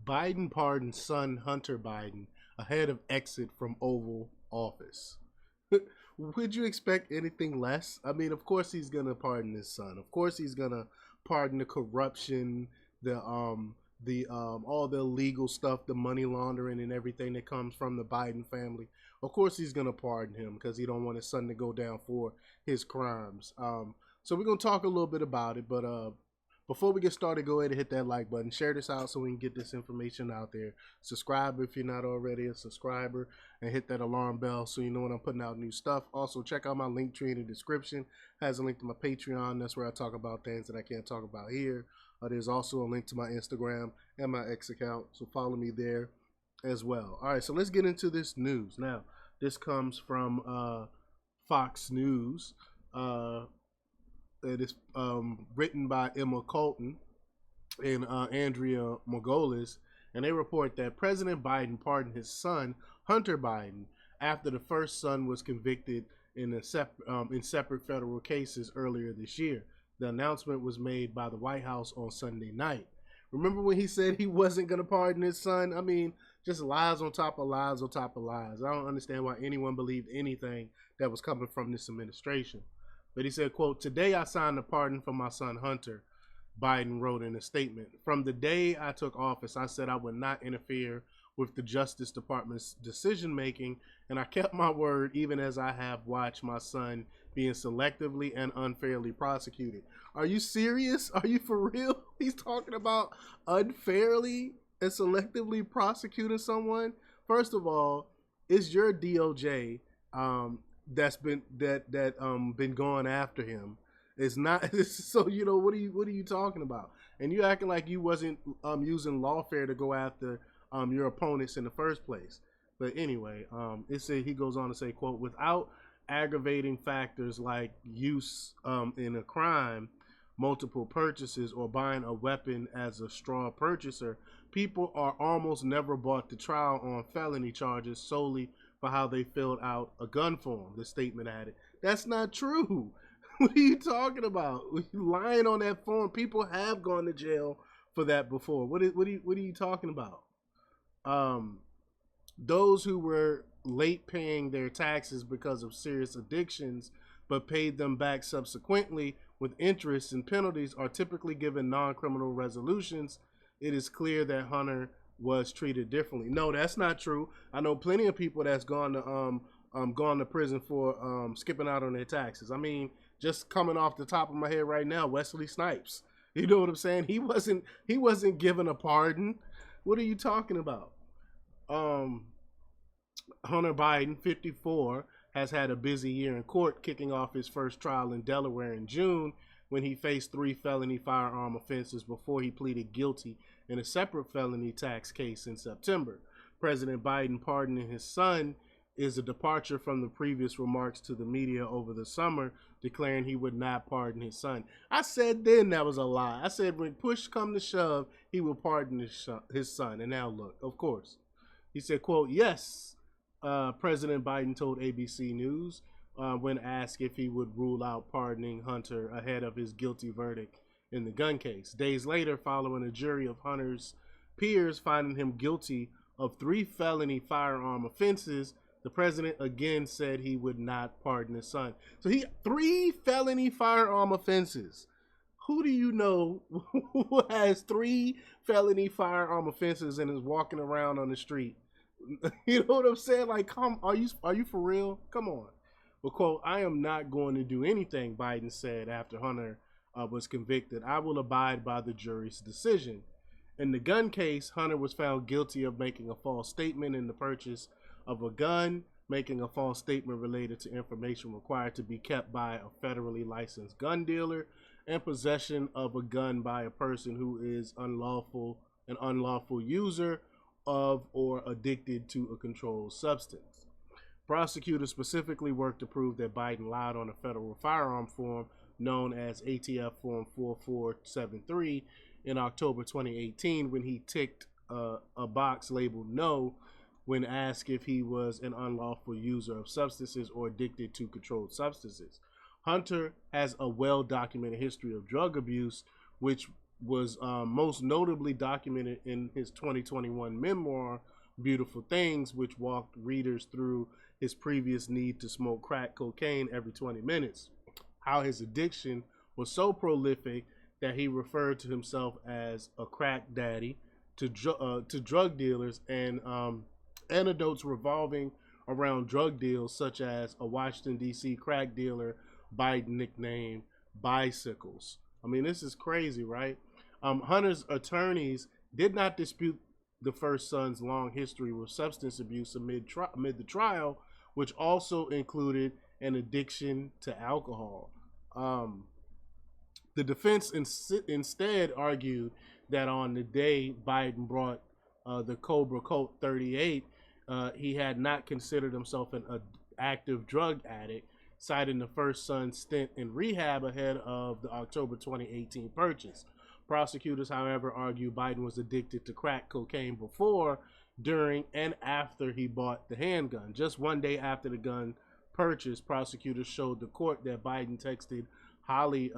Biden pardons son Hunter Biden ahead of exit from Oval Office. Would you expect anything less? I mean, of course he's gonna pardon his son. Of course he's gonna pardon the corruption, the all the illegal stuff, the money laundering and everything that comes from the Biden family. Of course he's gonna pardon him because he don't want his son to go down for his crimes. So we're gonna talk a little bit about it, but before we get started, go ahead and hit that like button. Share this out so we can get this information out there. Subscribe if you're not already a subscriber, and hit that alarm bell so you know when I'm putting out new stuff. Also, check out my link tree in the description. It has a link to my Patreon. That's where I talk about things that I can't talk about here. There's also a link to my Instagram and my X account, so follow me there as well. All right, so let's get into this news. Now, this comes from Fox News. It is written by Emma Colton and Andrea Margolis, and they report that President Biden pardoned his son, Hunter Biden, after the first son was convicted in separate federal cases earlier this year. The announcement was made by the White House on Sunday night. Remember when he said he wasn't going to pardon his son? I mean, just lies on top of lies on top of lies. I don't understand why anyone believed anything that was coming from this administration. But he said, quote, "Today I signed a pardon for my son Hunter," Biden wrote in a statement. "From the day I took office, I said I would not interfere with the Justice Department's decision making, and I kept my word even as I have watched my son being selectively and unfairly prosecuted." Are you serious? Are you for real? He's talking about unfairly and selectively prosecuting someone? First of all, it's your DOJ that's been going after him. It's not so what are you talking about? And you acting like you wasn't using lawfare to go after your opponents in the first place. But anyway, he goes on to say, quote, "Without aggravating factors like use in a crime, multiple purchases, or buying a weapon as a straw purchaser, people are almost never brought to trial on felony charges solely for how they filled out a gun form," the statement added. That's not true. What are you talking about? You lying on that form. People have gone to jail for that before. What are you talking about? Those who were late paying their taxes because of serious addictions but paid them back subsequently with interest and penalties are typically given non-criminal resolutions. It is clear that Hunter was treated differently. No, that's not true. I know plenty of people that's gone to prison for skipping out on their taxes. I mean, just coming off the top of my head right now, Wesley Snipes. You know what I'm saying? He wasn't given a pardon. What are you talking about? Hunter Biden, 54, has had a busy year in court, kicking off his first trial in Delaware in June when he faced 3 felony firearm offenses before he pleaded guilty in a separate felony tax case in September. President Biden pardoning his son is a departure from the previous remarks to the media over the summer, declaring he would not pardon his son. I said then that was a lie. I said when push come to shove, he will pardon his son. And now look, of course. He said, quote, "Yes," President Biden told ABC News when asked if he would rule out pardoning Hunter ahead of his guilty verdict in the gun case. Days later, following a jury of Hunter's peers finding him guilty of 3 felony firearm offenses, the president again said he would not pardon his son. So 3 felony firearm offenses. Who do you know who has 3 felony firearm offenses and is walking around on the street? You know what I'm saying? Like, are you for real? Come on. Well, quote, "I am not going to do anything," Biden said after Hunter was convicted. "I will abide by the jury's decision." In the gun case, Hunter was found guilty of making a false statement in the purchase of a gun, making a false statement related to information required to be kept by a federally licensed gun dealer, and possession of a gun by a person who is an unlawful user of or addicted to a controlled substance. Prosecutors specifically worked to prove that Biden lied on a federal firearm form known as ATF Form 4473 in October 2018 when he ticked a box labeled "No" when asked if he was an unlawful user of substances or addicted to controlled substances. Hunter has a well-documented history of drug abuse, which was most notably documented in his 2021 memoir, Beautiful Things, which walked readers through his previous need to smoke crack cocaine every 20 minutes. How his addiction was so prolific that he referred to himself as a crack daddy to drug dealers, and anecdotes revolving around drug deals, such as a Washington, D.C. crack dealer Biden nicknamed Bicycles. I mean, this is crazy, right? Hunter's attorneys did not dispute the first son's long history with substance abuse amid the trial, which also included an addiction to alcohol. The defense instead argued that on the day Biden brought the Cobra Colt 38, he had not considered himself an active drug addict, citing the first son's stint in rehab ahead of the October 2018 purchase. Prosecutors, however, argue Biden was addicted to crack cocaine before, during, and after he bought the handgun. Just one day after the gun purchase, prosecutors showed the court that Biden texted Holly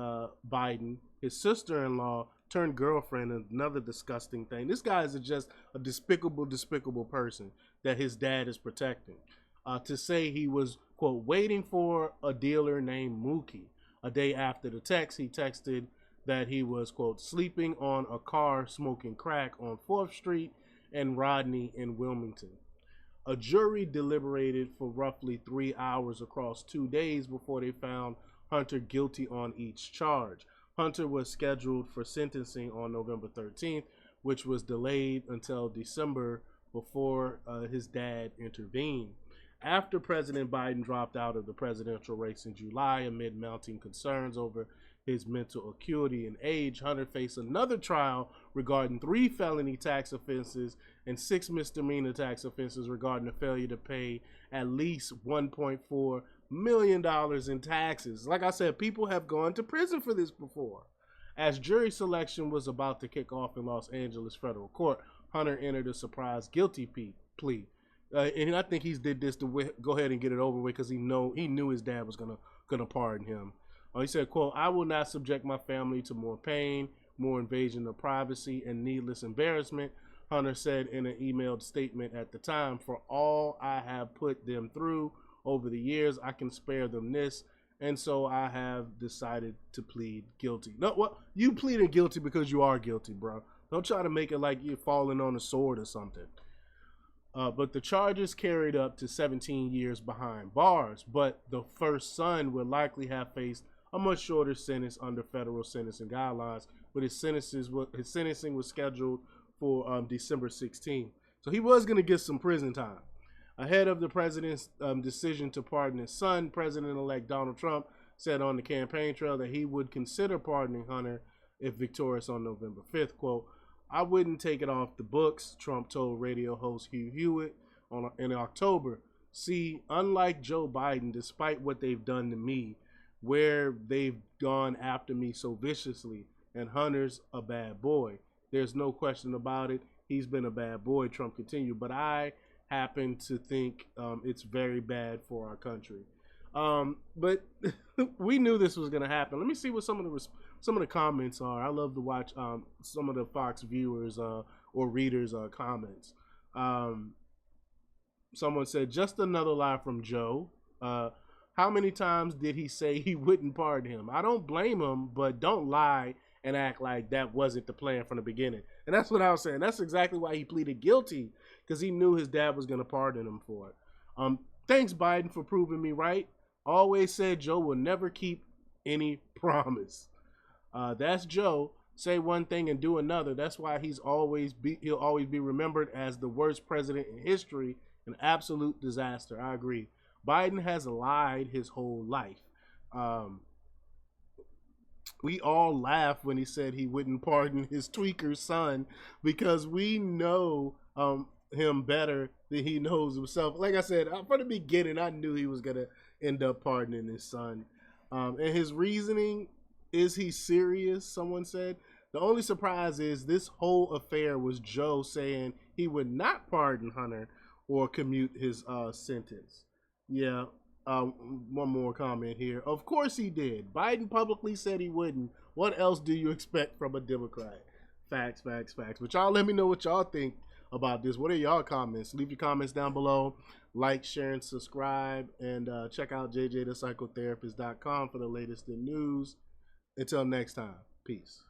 Biden, his sister-in-law turned girlfriend, another disgusting thing. This guy is just a despicable, despicable person that his dad is protecting. To say he was, quote, waiting for a dealer named Mookie. A day after the text, he texted that he was, quote, sleeping on a car smoking crack on 4th Street and Rodney in Wilmington. A jury deliberated for roughly 3 hours across 2 days before they found Hunter guilty on each charge. Hunter was scheduled for sentencing on November 13th, which was delayed until December before his dad intervened. After President Biden dropped out of the presidential race in July amid mounting concerns over his mental acuity and age, Hunter faced another trial regarding 3 felony tax offenses and 6 misdemeanor tax offenses regarding the failure to pay at least $1.4 million in taxes. Like I said, people have gone to prison for this before. As jury selection was about to kick off in Los Angeles federal court, Hunter entered a surprise guilty plea. And I think he did this to go ahead and get it over with because he knew his dad was gonna pardon him. He said, quote, I will not subject my family to more pain, more invasion of privacy, and needless embarrassment, Hunter said in an emailed statement at the time. For all I have put them through over the years, I can spare them this, and so I have decided to plead guilty. No, what? You pleaded guilty because you are guilty, bro. Don't try to make it like you're falling on a sword or something. But the charges carried up to 17 years behind bars, but the first son would likely have faced a much shorter sentence under federal sentencing guidelines, but his sentencing was scheduled for December 16th. So he was going to get some prison time. Ahead of the president's decision to pardon his son, President-elect Donald Trump said on the campaign trail that he would consider pardoning Hunter if victorious on November 5th. Quote, I wouldn't take it off the books, Trump told radio host Hugh Hewitt in October. See, unlike Joe Biden, despite what they've done to me, where they've gone after me so viciously, and Hunter's a bad boy. There's no question about it. He's been a bad boy, Trump continued, but I happen to think it's very bad for our country. But we knew this was going to happen. Let me see what some of the comments are. I love to watch some of the Fox viewers or readers' comments. Someone said, just another lie from Joe. How many times did he say he wouldn't pardon him? I don't blame him, but don't lie and act like that wasn't the plan from the beginning. And that's what I was saying. That's exactly why he pleaded guilty, because he knew his dad was going to pardon him for it. Thanks, Biden, for proving me right. Always said Joe will never keep any promise. That's Joe. Say one thing and do another. That's why he'll always be remembered as the worst president in history, an absolute disaster. I agree. Biden has lied his whole life. We all laughed when he said he wouldn't pardon his tweaker son because we know him better than he knows himself. Like I said, from the beginning, I knew he was going to end up pardoning his son. And his reasoning, is he serious? Someone said. The only surprise is this whole affair was Joe saying he would not pardon Hunter or commute his sentence. Yeah. One more comment here. Of course he did. Biden publicly said he wouldn't, What else do you expect from a Democrat? Facts, facts, facts. But y'all let me know what y'all think about this. What are y'all comments? Leave your comments down below. Like, share, and subscribe. And check out jjthepsychotherapist.com for the latest in news. Until next time, peace.